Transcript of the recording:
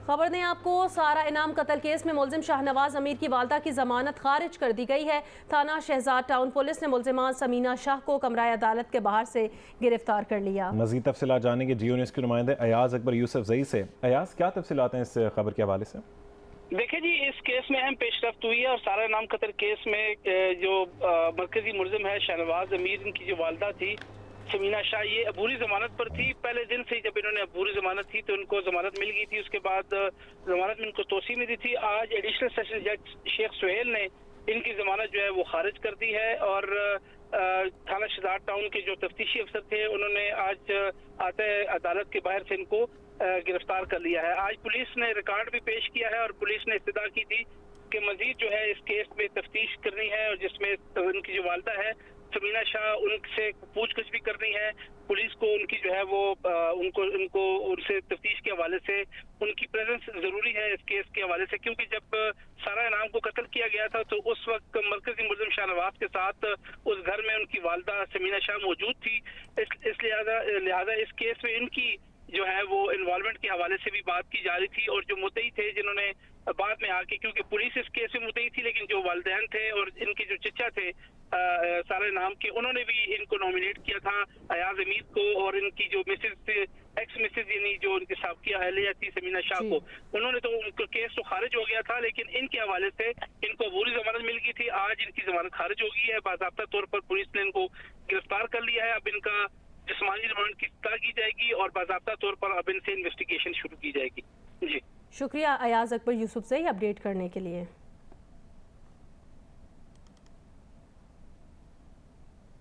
खबर दें आपको, सारा इनाम कत्ल केस में मुलजिम शाहनवाज अमीर की वालदा की जमानत खारिज कर दी गई है। थाना शहजाद टाउन पुलिस ने मुलजिमान समीना शाह को कमराए अदालत के बाहर से गिरफ्तार कर लिया। मजीद तफसीलात जानेंगे जियो न्यूज़ के नुमाइंदे अयाज अकबर यूसुफ जई से। अयाज, क्या तफसीलात हैं इस खबर के हवाले से? देखिए जी, इस केस में अहम पेशरफ्त हुई है और सारा इनाम कत्ल केस में जो मरकजी मुलजिम है शाहनवाज अमीर, इनकी जो वालदा थी समीना शाह, ये अबूरी जमानत पर थी। पहले दिन से ही जब इन्होंने अबूरी जमानत थी तो इनको जमानत मिल गई थी, उसके बाद जमानत में इनको तोसी मिली थी। आज एडिशनल सेशन जज शेख सुहेल ने इनकी जमानत जो है वो खारिज कर दी है और थाना शहजाद टाउन के जो तफ्तीशी अफसर थे उन्होंने आज आते अदालत के बाहर से इनको गिरफ्तार कर लिया है। आज पुलिस ने रिकॉर्ड भी पेश किया है और पुलिस ने इस्तदा की थी कि मजीद जो है इस केस में तफ्तीश करनी है और जिसमें उनकी जो वालदा है समीना शाह, उनसे पूछगछ भी करनी है। पुलिस को उनकी जो है वो उनको उनसे तफ्तीश के हवाले से उनकी प्रेजेंस जरूरी है इस केस के हवाले से, क्योंकि जब सारा इनाम को कत्ल किया गया था तो उस वक्त मरकजी मुलजिम शाहनवाज के साथ उस घर में उनकी वालदा समीना शाह मौजूद थी। इस लिहाजा इस केस में इनकी जो है वो इन्वॉल्वमेंट के हवाले से भी बात की जा रही थी और जो मुद्दई थे जिन्होंने बाद में आके, क्योंकि पुलिस इस केस में मुद्दई थी लेकिन जो वालिदैन थे और इनके जो चचा थे सारे नाम के, उन्होंने भी इनको नॉमिनेट किया था अयाज अमीर को और इनकी जो एक्स मिसेज यानी जो उनकी साबकी अहलिया थी समीना शाह को, उन्होंने तो उनका केस तो खारिज हो गया था लेकिन इनके हवाले से इनको अबूरी जमानत मिल गई थी। आज इनकी जमानत खारिज हो गई है, बाज़ाब्ता तौर पर पुलिस ने इनको गिरफ्तार कर लिया है। अब इनका जिस्मानी रिमांड की तय की जाएगी और बाज़ाब्ता तौर पर अब इनसे इन्वेस्टिगेशन शुरू की जाएगी। जी शुक्रिया अयाज अकबर यूसुफ से अपडेट करने के लिए।